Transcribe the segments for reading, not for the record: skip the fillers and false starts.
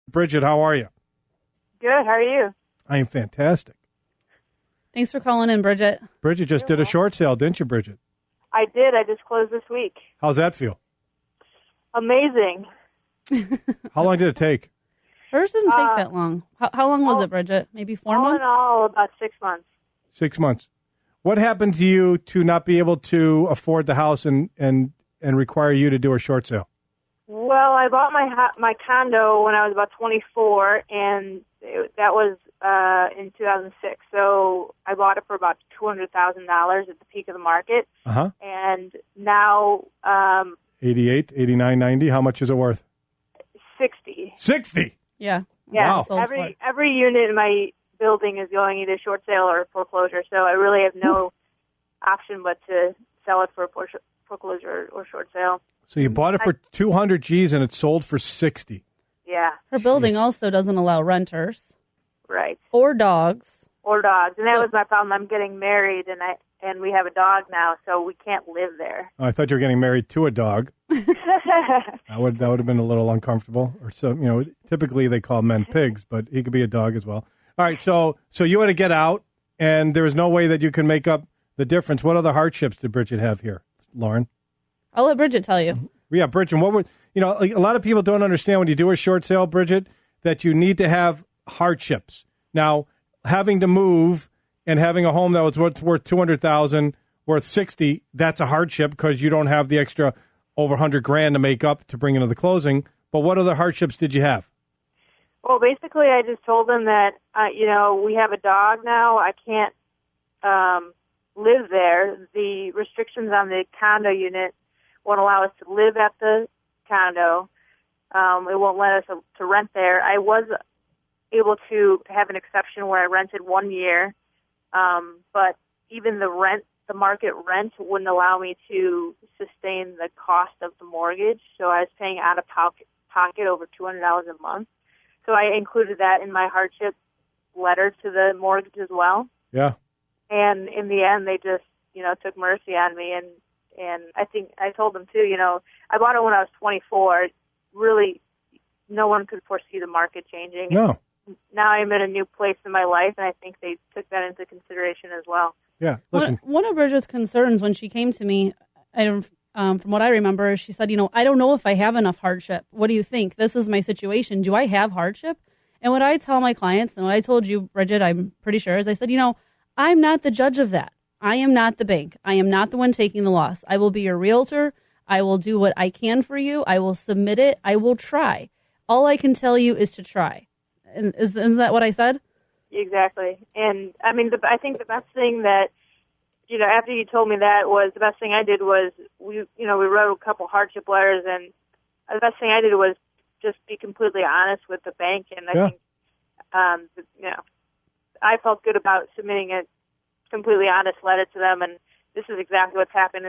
Bridget, how are you? Good. How are you? I am fantastic. Thanks for calling in, Bridget. Bridget just did a short sale, didn't you, Bridget? I did. I just closed this week. How's that feel? Amazing. How long did it take? Hers didn't take that long. How long was it, Bridget? Maybe 4 months? All in all, about 6 months. 6 months. What happened to you to not be able to afford the house and require you to do a short sale? Well, I bought my condo when I was about 24, and that was in 2006. So I bought it for about $200,000 at the peak of the market. Uh-huh. And now 88, 89, 90. How much is it worth? 60. 60? Yeah. Yeah. Wow. Every unit in my building is going either short sale or foreclosure. So I really have no option but to sell it for foreclosure or short sale. So you bought it for 200 G's and it sold for 60. Yeah. Her building also doesn't allow renters. Right. Or dogs. And that was my problem. I'm getting married, and we have a dog now, so we can't live there. Oh, I thought you were getting married to a dog. That would have been a little uncomfortable. Or so, typically they call men pigs, but he could be a dog as well. All right, so you had to get out, and there was no way that you can make up the difference. What other hardships did Bridget have here, Lauren? I'll let Bridget tell you. Yeah, Bridget, what would a lot of people don't understand when you do a short sale, Bridget, that you need to have hardships. Now, having to move and having a home that was worth $200,000, worth $60,000, that's a hardship because you don't have the extra over $100,000 to make up to bring into the closing. But what other hardships did you have? Well, basically, I just told them that we have a dog now. I can't live there. The restrictions on the condo unit won't allow us to live at the condo. It won't let us to rent there. I was able to have an exception where I rented 1 year, but even the market rent wouldn't allow me to sustain the cost of the mortgage. So I was paying out of pocket over $200 a month. So I included that in my hardship letter to the mortgage as well. Yeah. And in the end, they just, took mercy on me. And I think I told them too, I bought it when I was 24. Really, no one could foresee the market changing. No. Now I'm in a new place in my life, and I think they took that into consideration as well. Yeah, listen. One of Bridget's concerns when she came to me, from what I remember, she said, I don't know if I have enough hardship. What do you think? This is my situation. Do I have hardship? And what I tell my clients, and what I told you, Bridget, I'm pretty sure, is I said, I'm not the judge of that. I am not the bank. I am not the one taking the loss. I will be your realtor. I will do what I can for you. I will submit it. I will try. All I can tell you is to try. And isn't that what I said? Exactly. And I mean, I think the best thing that, after you told me that was the best thing I did was we wrote a couple hardship letters, and the best thing I did was just be completely honest with the bank. And I think, I felt good about submitting a completely honest letter to them. And this is exactly what's happened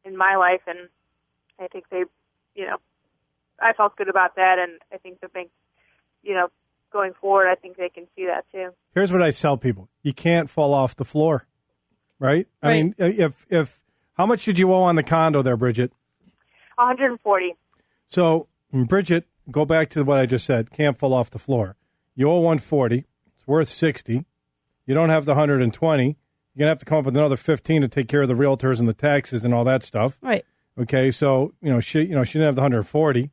in my life. And I think they, I felt good about that. And I think the bank, going forward, I think they can see that too. Here's what I tell people. You can't fall off the floor, right? I mean, if how much did you owe on the condo there, Bridget? $140. So, Bridget, go back to what I just said. Can't fall off the floor. You owe $140. It's worth $60. You don't have the $120. You're going to have to come up with another $15 to take care of the realtors and the taxes and all that stuff. Right. Okay, so, she didn't have the $140.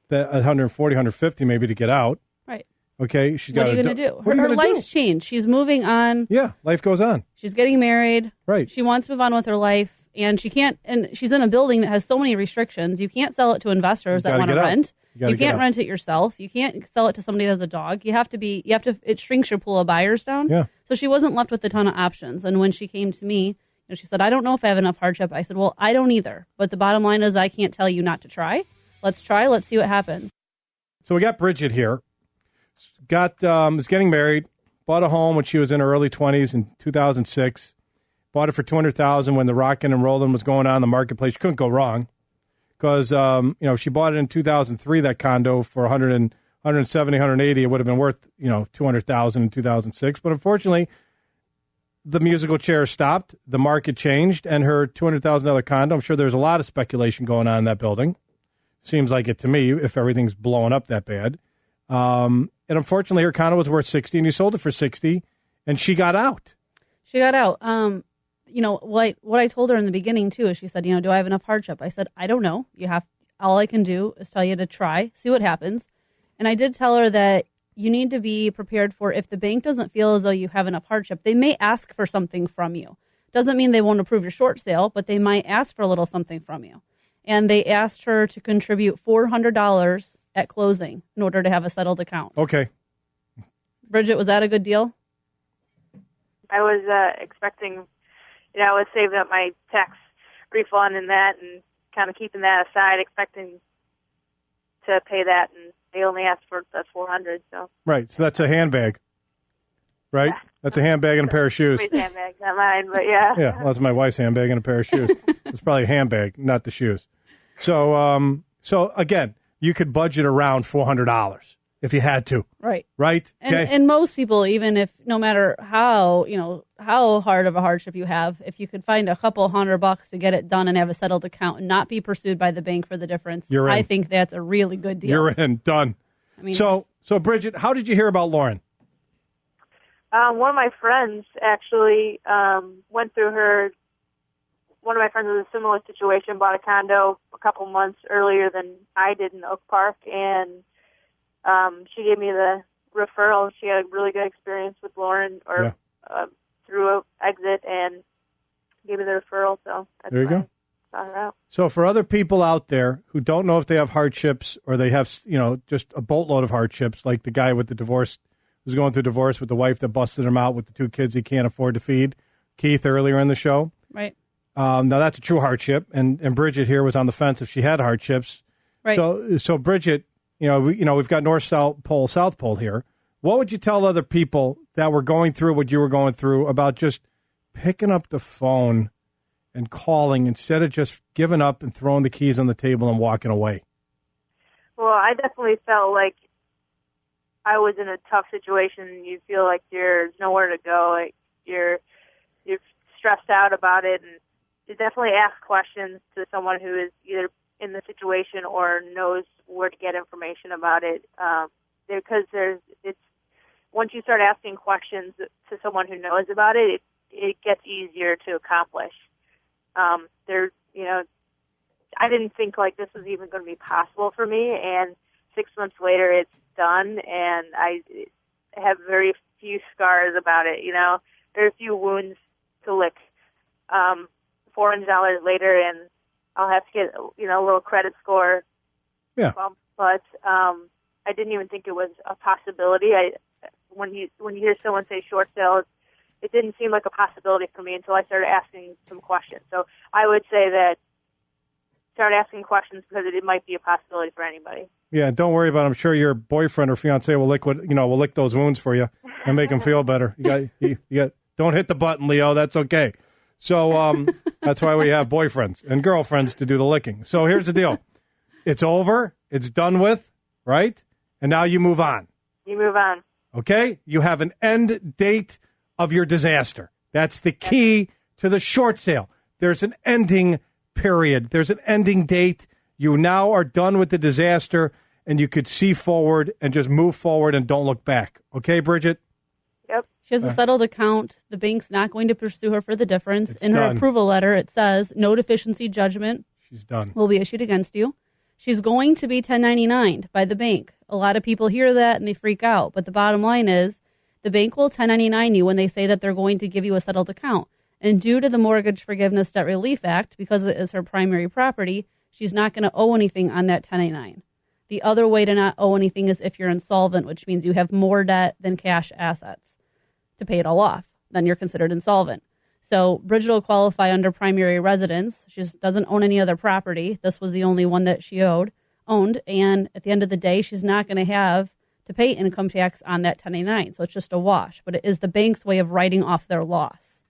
The $140, $150 maybe to get out. Right. Okay, she's got. What are you going to do? Her life's changed. She's moving on. Yeah, life goes on. She's getting married. Right. She wants to move on with her life, and she can't. And she's in a building that has so many restrictions. You can't sell it to investors that want to rent. You can't rent it yourself. You can't sell it to somebody that has a dog. You have to. It shrinks your pool of buyers down. Yeah. So she wasn't left with a ton of options. And when she came to me, she said, "I don't know if I have enough hardship." I said, "Well, I don't either. But the bottom line is, I can't tell you not to try. Let's try. Let's see what happens." So we got Bridget here. Was getting married, bought a home when she was in her early 20s in 2006, bought it for $200,000 when the rocking and rolling was going on in the marketplace. She couldn't go wrong because, she bought it in 2003, that condo for $170,000, $180,000. It would have been worth, $200,000 in 2006. But unfortunately, the musical chair stopped, the market changed, and her $200,000 condo, I'm sure there's a lot of speculation going on in that building. Seems like it to me, if everything's blowing up that bad. And unfortunately, her condo was worth 60, and you sold it for 60, and she got out. She got out. What I told her in the beginning too is she said, do I have enough hardship? I said, I don't know. All I can do is tell you to try, see what happens. And I did tell her that you need to be prepared for if the bank doesn't feel as though you have enough hardship, they may ask for something from you. Doesn't mean they won't approve your short sale, but they might ask for a little something from you. And they asked her to contribute $400 at closing in order to have a settled account. Okay. Bridget, was that a good deal? I was expecting, I was saving up my tax refund and that and kind of keeping that aside, expecting to pay that, and they only asked for the $400. So right, so that's a handbag, right? Yeah. That's a handbag and a pair of shoes. My handbag, not mine, but yeah. Yeah, well, that's my wife's handbag and a pair of shoes. It's probably a handbag, not the shoes. So, again, you could budget around $400 if you had to. Right. Right? And most people, even if no matter how hard of a hardship you have, if you could find a couple $100 to get it done and have a settled account and not be pursued by the bank for the difference, I think that's a really good deal. You're in. Done. I mean, so Bridget, how did you hear about Lauren? One of my friends actually went through her. One of my friends was in a similar situation, bought a condo a couple months earlier than I did in Oak Park, and she gave me the referral. She had a really good experience with Lauren through an exit and gave me the referral. So that's there you go. Saw her out. So for other people out there who don't know if they have hardships or they have, just a boatload of hardships, like the guy with the divorce who's going through divorce with the wife that busted him out with the 2 kids he can't afford to feed, Keith, earlier in the show. Right. Now that's a true hardship, and Bridget here was on the fence if she had hardships. Right. So Bridget, we've got North South Pole here. What would you tell other people that were going through what you were going through about just picking up the phone and calling instead of just giving up and throwing the keys on the table and walking away? Well, I definitely felt like I was in a tough situation. You feel like there's nowhere to go. Like you're stressed out about it, and you definitely ask questions to someone who is either in the situation or knows where to get information about it. Because once you start asking questions to someone who knows about it, it gets easier to accomplish. I didn't think like this was even going to be possible for me, and 6 months later, it's done, and I have very few scars about it. There are a few wounds to lick. $400 later, and I'll have to get a little credit score. Yeah. But I didn't even think it was a possibility. When you hear someone say short sale, it didn't seem like a possibility for me until I started asking some questions. So I would say that start asking questions because it might be a possibility for anybody. Yeah, don't worry about it. I'm sure your boyfriend or fiance will lick those wounds for you and make them feel better. You got don't hit the button, Leo. That's okay. So that's why we have boyfriends and girlfriends to do the licking. So here's the deal. It's over. It's done with, right? And now you move on. You move on. Okay? You have an end date of your disaster. That's the key to the short sale. There's an ending period. There's an ending date. You now are done with the disaster, and you could see forward and just move forward and don't look back. Okay, Bridget? Yep. She has a settled account. The bank's not going to pursue her for the difference. It's in her done. approval letter, it says no deficiency judgment She's done. will be issued against you. She's going to be 1099'd by the bank. A lot of people hear that and they freak out. But the bottom line is the bank will 1099 you when they say that they're going to give you a settled account. And due to the Mortgage Forgiveness Debt Relief Act, because it is her primary property, she's not going to owe anything on that 1099. The other way to not owe anything is if you're insolvent, which means you have more debt than cash assets to pay it all off. Then you're considered insolvent. So Bridget will qualify under primary residence. She doesn't own any other property. This was the only one that she owned. And at the end of the day, she's not going to have to pay income tax on that 1099. So it's just a wash. But it is the bank's way of writing off their loss.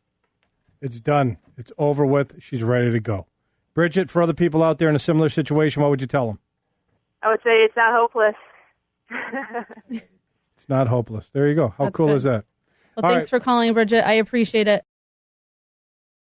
It's done. It's over with. She's ready to go. Bridget, for other people out there in a similar situation, what would you tell them? I would say it's not hopeless. It's not hopeless. There you go. How That's cool good. is that? Well, thanks for calling, Bridget. I appreciate it.